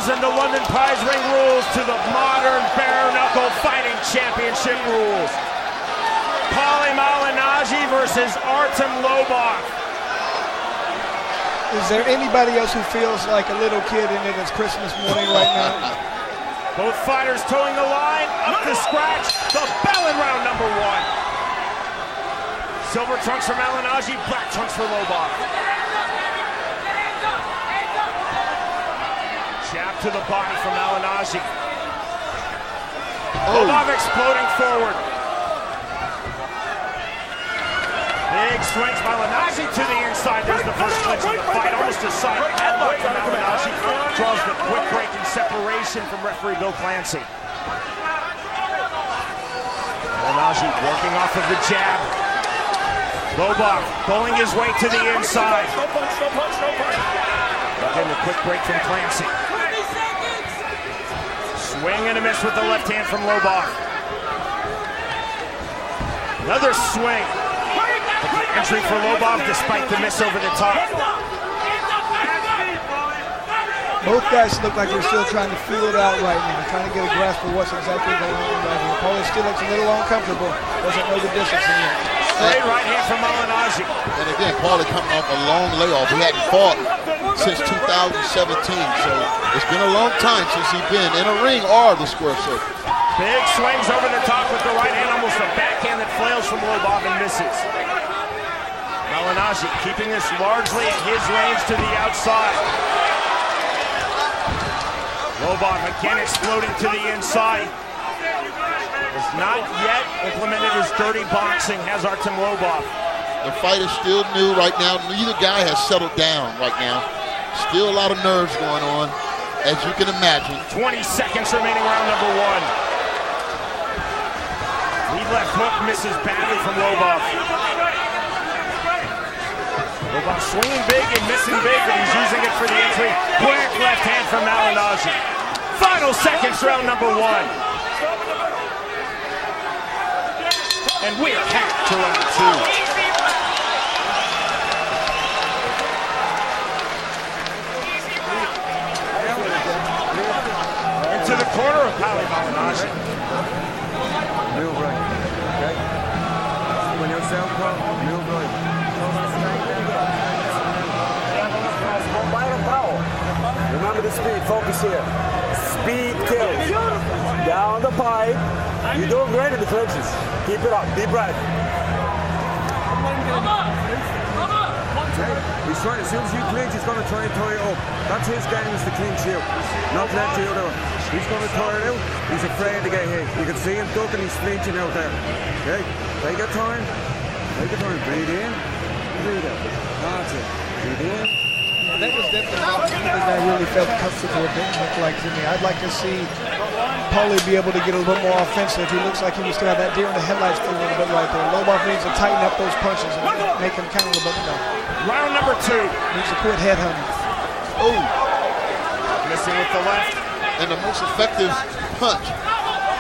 and the London Prize Ring rules to the modern bare-knuckle fighting championship rules. Paulie Malignaggi versus Artem Lobov. Is there anybody else who feels like a little kid in it? It's Christmas morning right now. Both fighters towing the line, up to scratch, the bell in round number 1. Silver trunks for Malignaggi, black trunks for Lobov. Jab to the body from Malignaggi. Lobov exploding forward. Big swings, Malignaggi to the inside. There's the first clinch of the fight. Almost a silent headlock from Malignaggi. Draws the quick break and separation from referee Bill Clancy. Malignaggi working off of the jab. Lobov pulling his way to the inside. Again, the quick break from Clancy. Swing and a miss with the left hand from Lobov. Another swing. Entry for Lobov despite the miss over the top. Both guys look like they're still trying to feel it out right now, trying to get a grasp of what's exactly going on right here. Paulie still looks a little uncomfortable, doesn't know the distance in yet. Straight right hand from Malignaggi. And again, Paulie coming off a long layoff. He hadn't fought since 2017, so it's been a long time since he's been in a ring or the square circle. Big swings over the top with the right hand, almost a backhand that flails from Lobov and misses. Malignaggi keeping this largely at his range to the outside. Lobov again exploding to the inside. Has not yet implemented his dirty boxing, has Artem Lobov. The fight is still new right now. Neither guy has settled down right now. Still a lot of nerves going on, as you can imagine. 20 seconds remaining, round number 1. Lead left hook misses badly from Lobov. Lobov swinging big and missing big, but he's using it for the entry. Quick left hand from Malignaggi. Final seconds, round number 1. And we are back to round 2. Into the corner of Paulie Malignaggi. Move right, okay? When you're self-control, move right. Remember the speed, focus here. Speed kills. Down the pipe. You're doing great in the clinches. Keep it up, deep breath. Okay. He's trying, as soon as you clinch, he's going to try and tie it up. That's his game, is to clinch you, not let you do it. He's going to tie it out. He's afraid to get hit. You can see him ducking, he's flinching out there. Okay, take your time. Take your time. Breathe in, breathe out. That's it. Breathe in. That was definitely something that I really felt comfortable with him, looked like to me. I'd like to see Paulie be able to get a little bit more offensive. He looks like he was still have that deer in the headlights for a little bit right there. Lobov needs to tighten up those punches and make him count a little bit more. Round number 2. Needs to quit headhunting. Oh, Missing with the left. and the most effective punch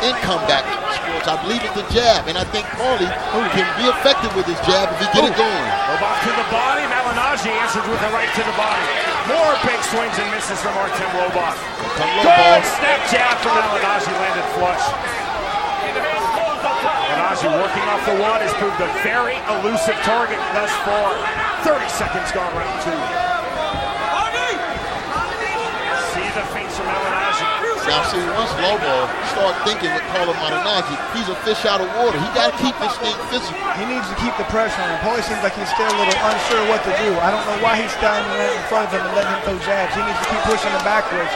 in combat sports, I believe, is the jab. And I think Paulie can be effective with his jab if he get it going. Lobov to the body. Malignaggi answers with a right to the body. More big swings and misses from Artem Lobov. Good snap jab from Malignaggi, landed flush. Malignaggi working off the one has proved a very elusive target thus far. 30 seconds gone, round 2. See the feints from Malignaggi. Now, see, once Lobov start thinking with Paulie Malignaggi, he's a fish out of water. He got to keep this thing physical. He needs to keep the pressure on him. Paulie seems like he's still a little unsure what to do. I don't know why he's standing right in front of him and letting him throw jabs. He needs to keep pushing him backwards.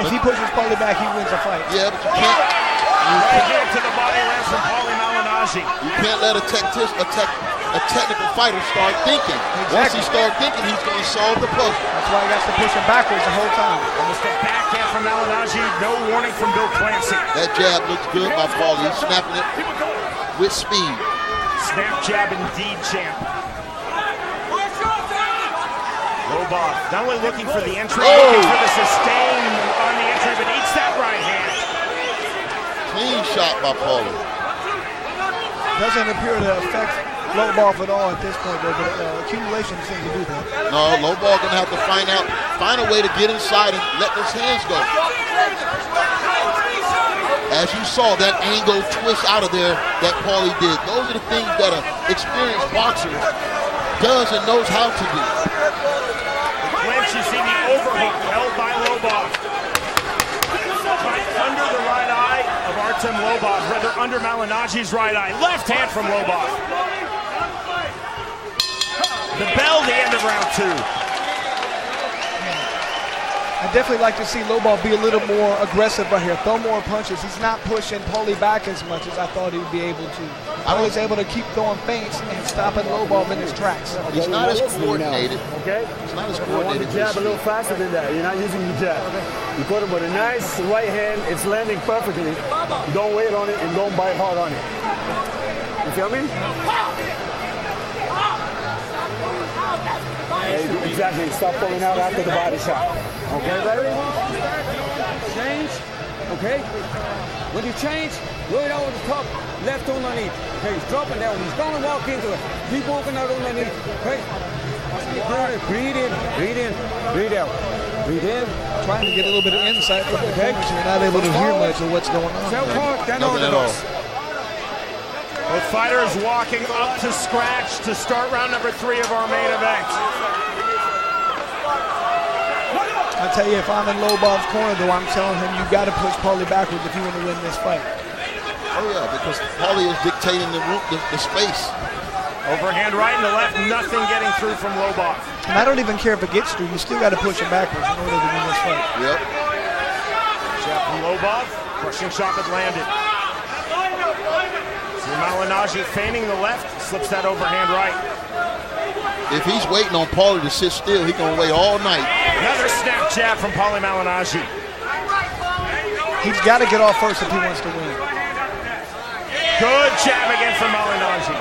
If he pushes Paulie back, he wins the fight. Yeah, but you can't. Right hand to the body lands from Paulie Malignaggi. You can't let a technical fighter start thinking. Exactly. Once he starts thinking, he's going to solve the puzzle. That's why he got to push him backwards the whole time. Almost a backhand from Malignaggi. No warning from Bill Clancy. That jab looks good by Paulie. He's snapping it with speed. Snap jab indeed, champ. Lobov not only looking for the entry, looking for the sustain on the entry, but eats that right hand. Clean shot by Paulie. Doesn't appear to affect Lobov at all at this point, though, but accumulation seems to do that. No, Lobov going to have to find a way to get inside and let those hands go. As you saw, that angle twist out of there that Paulie did. Those are the things that an experienced boxer does and knows how to do. The clinch, you see the overhook held by Lobov. Right under the right eye of Artem Lobov, rather under Malinagi's right eye. Left hand from Lobov. The bell, the end of round 2. I definitely like to see Lobov be a little more aggressive right here, throw more punches. He's not pushing Paulie back as much as I thought he'd be able to. Paulie's able to keep throwing feints and stopping Lobov in his tracks. He's not as coordinated. Okay? He's not as You want coordinated. the jab a little faster than that. You're not using the jab. You put it with a nice right hand. It's landing perfectly. Don't wait on it and don't bite hard on it. You feel me? Exactly. Stop pulling out after the body shot. Okay, baby? Change. Okay? When you change, right over the top, left underneath. Okay, he's dropping down. He's going to walk into it. Keep walking out underneath. Okay? Breathe in, breathe in, breathe out. Breathe in. Trying to get a little bit of insight from the coach, and you're not able to hear much of what's going on. Nothing at all. Both fighters walking up to scratch to start round number 3 of our main event. I tell you, if I'm in Lobov's corner, though, I'm telling him you got to push Paulie backwards if you want to win this fight. Oh yeah, because Paulie is dictating the space. Overhand right and the left, nothing getting through from Lobov. And I don't even care if it gets through. You still got to push him backwards in order to win this fight. Yep. Jab from Lobov, crushing shot that landed. See Malinaji feigning the left, slips that overhand right. If he's waiting on Paulie to sit still, he's going to wait all night. Another snap jab from Paulie Malinaji. He's got to get off first if he wants to win. Good jab again from Malinaji.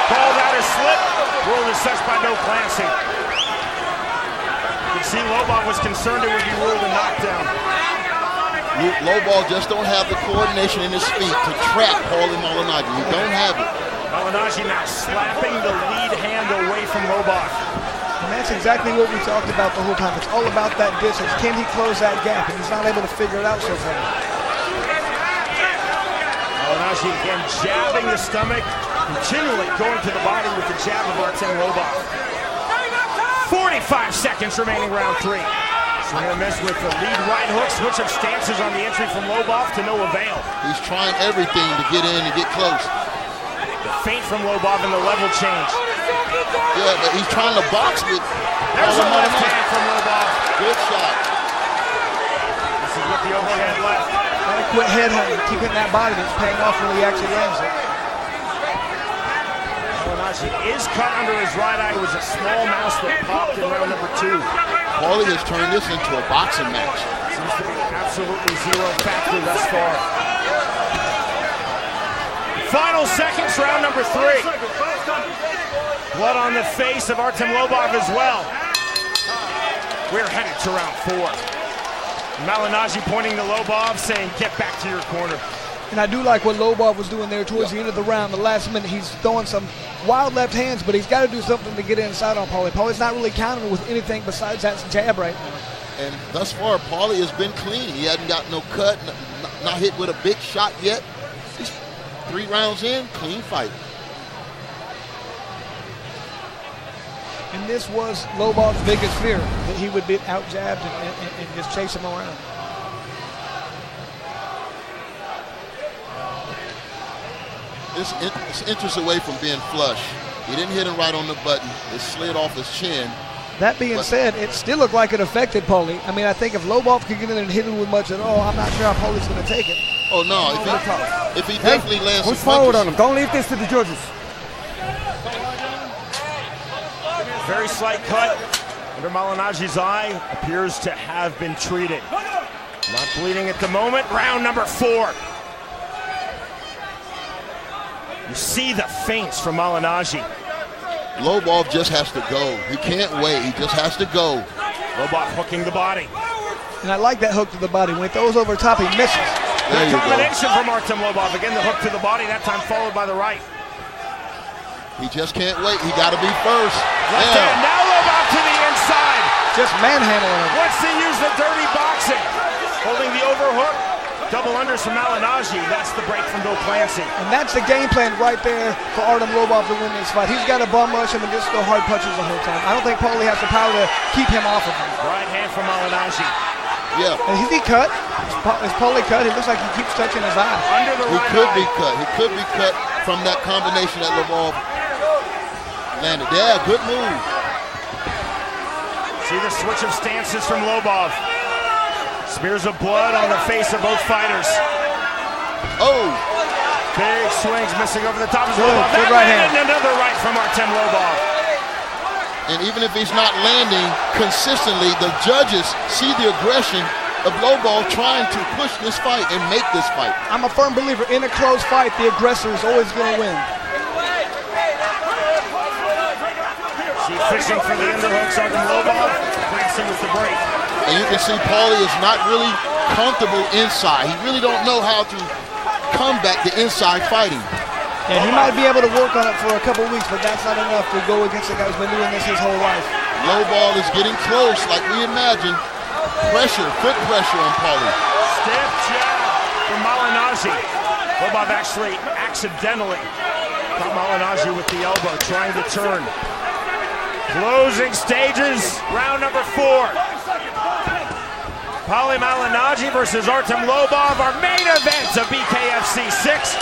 Balled out his slip, ruled as such by no glancing. You can see Lobov was concerned it would be ruled a knockdown. Lobov just don't have the coordination in his feet to trap Paulie Malinaji. He don't have it. Malinaji now slapping the lead hand away from Lobov. And that's exactly what we talked about the whole time. It's all about that distance. Can he close that gap? And he's not able to figure it out so far. Malinaji again jabbing the stomach, continually going to the body with the jab of Artem Lobov. 45 seconds remaining round 3. Swing and a miss with the lead right hook, switch of stances on the entry from Lobov to no avail. He's trying everything to get in and get close. The feint from Lobov and the level change. Yeah, but he's trying to box with. There's a left hand from Lobov. Good shot. This is with the overhead left. Gotta quit head hunting, keep hitting that body. It's paying off when he actually lands it. Malinaji is cut under his right eye. It was a small mouse that popped in round number 2. Paulie has turned this into a boxing match. Seems to be absolutely zero factor thus far. Final seconds, round number 3. Blood on the face of Artem Lobov as well. We're headed to round 4. Malinaji pointing to Lobov, saying, get back to your corner. And I do like what Lobov was doing there towards the end of the round. The last minute, he's throwing some wild left hands, but he's got to do something to get inside on Paulie. Paulie's not really countering with anything besides that jab right now. And thus far, Paulie has been clean. He hasn't got no cut, not hit with a big shot yet. He's 3 rounds in, clean fight. And this was Lobov's biggest fear, that he would be out-jabbed and just chase him around. It's inches away from being flush. He didn't hit him right on the button. It slid off his chin. That being said, it still looked like it affected Paulie. I mean, I think if Lobov could get in and hit him with much at all, I'm not sure how Paulie's going to take it. Oh, no. If he definitely lands some Push forward punches. on him. Don't leave this to the judges. Very slight cut under Malinaji's eye. Appears to have been treated. Not bleeding at the moment. Round number 4. You see the feints from Malinaji. Lobov just has to go. He can't wait. He just has to go. Lobov hooking the body. And I like that hook to the body. When he throws over top, he misses. Good combination from Artem Lobov. Again, the hook to the body, that time followed by the right. He just can't wait. He got to be first. Left hand, now Lobov to the inside. Just manhandling him. Wants to use the dirty boxing. Holding the overhook. Double unders from Malignaggi. That's the break from Bill Clancy. And that's the game plan right there for Artem Lobov to win this fight. He's got to bum rush him and just go hard punches the whole time. I don't think Paulie has the power to keep him off of him. Right hand from Malignaggi. Yeah. And is he cut? Is Paulie cut? It looks like he keeps touching his eye. Under the He right could eye. be cut. He could be cut from that combination that Lobov landed. Yeah, good move. See the switch of stances from Lobov. Smears of blood on the face of both fighters. Oh. Big swings missing over the top of Good Lobov. That right hand. and another right from Artem Lobov. And even if he's not landing consistently, the judges see the aggression of Lobov trying to push this fight and make this fight. I'm a firm believer in a close fight, the aggressor is always going to win. See fishing for the underhooks. Artem Lobov glancing with the break. And you can see Paulie is not really comfortable inside. He really don't know how to combat the inside fighting. Yeah, he might be able to work on it for a couple weeks, but that's not enough to go against a guy who's been doing this his whole life. Lobov is getting close like we imagined. Pressure, foot pressure on Paulie. Stiff jab from Malignaggi. Lobov actually accidentally caught Malignaggi with the elbow, trying to turn. Closing stages, round number 4. Paulie Malignaggi versus Artem Lobov, our main event of BKFC 6.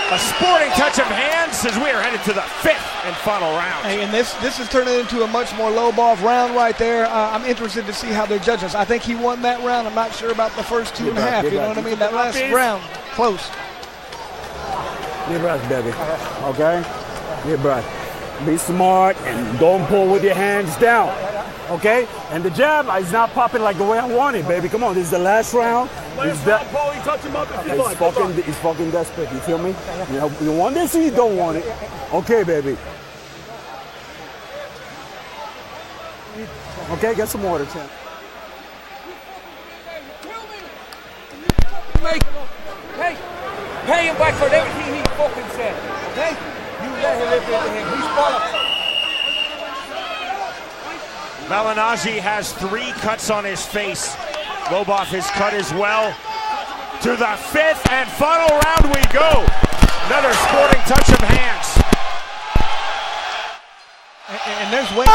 A sporting touch of hands as we are headed to the 5th and final round. Hey, and this is turning into a much more Lobov round right there. I'm interested to see how they're judging us. I think he won that round. I'm not sure about the first 2.5. You know what I mean? That last round, close. Deep breath, baby. Okay? Deep breath. Be smart and don't pull with your hands down. Okay? And the jab is not popping like the way I want it, baby. Come on, this is the last round. He's fucking desperate. You feel me? You know, you want this or you don't want it? Okay, baby. Okay, get some water, champ. Pay him back for everything he fucking said, okay? You let him live into him. He's qualified. Malignaggi has 3 cuts on his face. Lobov is cut as well. To the 5th and final round we go. Another sporting touch of hands. And there's way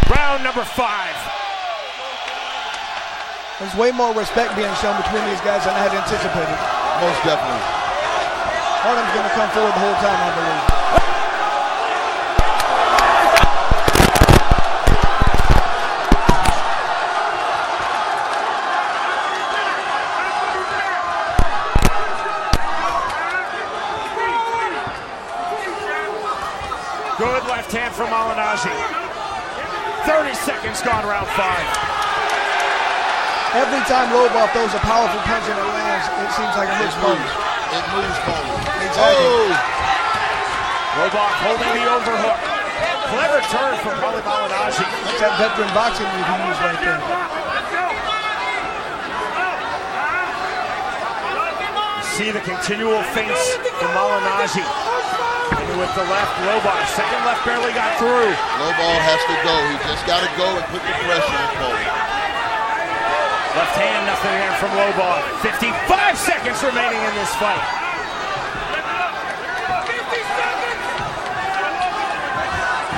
Round number 5. There's way more respect being shown between these guys than I had anticipated. Most definitely. Artem's going to come forward the whole time, I believe. Good left hand from Malignaggi. 30 seconds gone, round 5. Every time Lobov throws a powerful punch and it lands, it seems like a It hits moves. Paulie. It moves Paulie. Exactly. Oh. Lobov holding the overhook. Clever turn from Paulie Malignaggi. That's that veteran boxing move he used right there. See the continual feints from Malignaggi. And with the left, Lobov. Second left barely got through. Lobov has to go. He just got to go and put the pressure on Paulie. Left hand, nothing there from Lobov. 55 seconds remaining in this fight.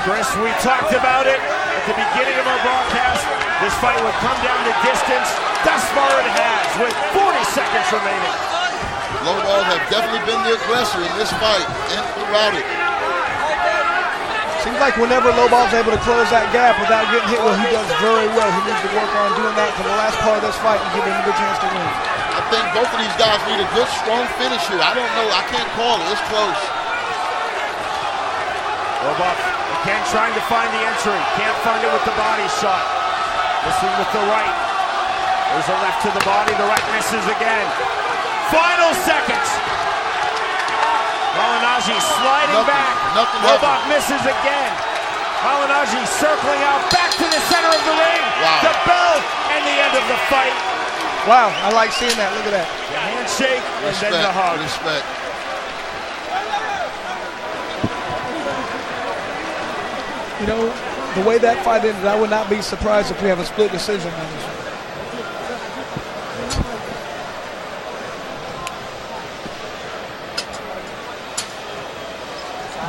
Chris, we talked about it at the beginning of our broadcast. This fight would come down to distance. Thus far it has, with 40 seconds remaining. Lobov have definitely been the aggressor in this fight and throughout it. Seems like whenever Lobov's able to close that gap without getting hit, well, he does very well. He needs to work on doing that for the last part of this fight and give him a good chance to win. I think both of these guys need a good, strong finish here. I don't know. I can't call it. It's close. Lobov again trying to find the entry. Can't find it with the body shot. Missing with the right. There's a left to the body. The right misses again. Final seconds. Malignaggi sliding back. Lobov misses again. Malignaggi circling out back to the center of the ring. Wow. The bell and the end of the fight. Wow, I like seeing that. Look at that. The handshake and then the hug. Respect. You know, the way that fight ended, I would not be surprised if we have a split decision on this one.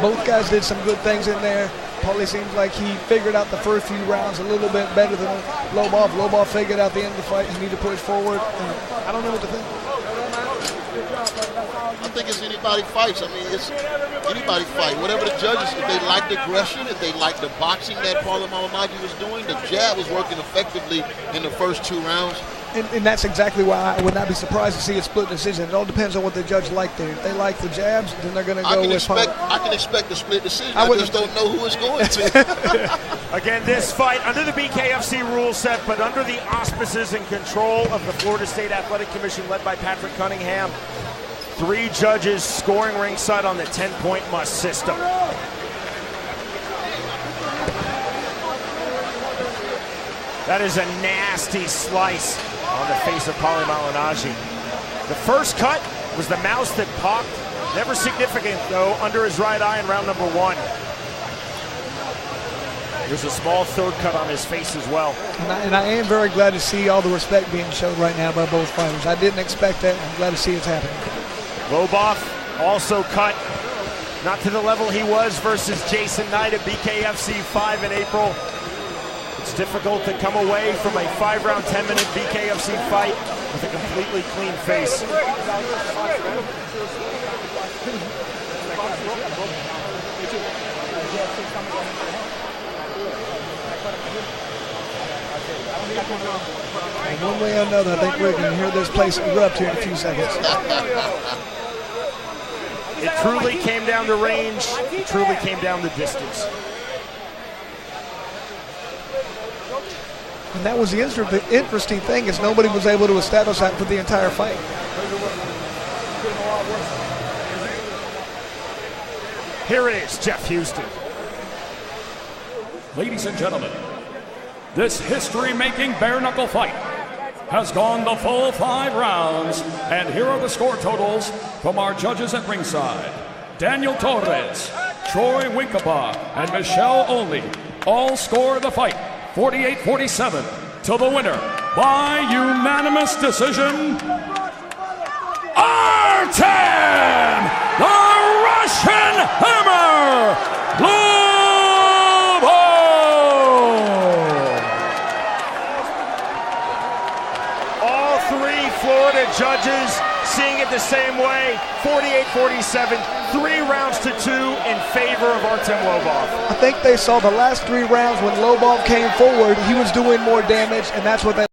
Both guys did some good things in there. Paulie seems like he figured out the first few rounds a little bit better than Lobov. Lobov figured out the end of the fight. He needed to push forward. I don't know what to think. I think it's anybody fights. I mean, it's anybody fight. Whatever the judges, if they like the aggression, if they like the boxing that Paulie Malignaggi was doing, the jab was working effectively in the first 2 rounds. And that's exactly why I would not be surprised to see a split decision. It all depends on what the judge liked there. If they like the jabs, then they're going to go with Paulie. I can expect a split decision. I just don't know who it's going to. Again, this fight under the BKFC rule set, but under the auspices and control of the Florida State Athletic Commission led by Patrick Cunningham. 3 judges scoring ringside on the 10-point must system. That is a nasty slice on the face of Paulie Malignaggi. The first cut was the mouse that popped. Never significant, though, under his right eye in round number 1. There's a small third cut on his face as well. And I am very glad to see all the respect being shown right now by both fighters. I didn't expect that. I'm glad to see it's happening. Lobov also cut, not to the level he was versus Jason Knight at BKFC 5 in April. It's difficult to come away from a 5-round, 10-minute BKFC fight with a completely clean face. And one way or another, I think we're going to hear this place erupt here in a few seconds. It truly came down to range. It truly came down to distance. And that was the interesting thing, is nobody was able to establish that for the entire fight. Here it is, Jeff Houston. Ladies and gentlemen, this history-making bare-knuckle fight has gone the full 5 rounds, and here are the score totals from our judges at ringside. Daniel Torres, Troy Winkaba, and Michelle Olney all score the fight 48-47 to the winner by unanimous decision, Artem, the Russian Hammer, Lobov! All 3 Florida judges seeing it the same way, 48-47, 3 rounds to 2 in favor of Artem Lobov. I think they saw the last 3 rounds when Lobov came forward, he was doing more damage, and that's what they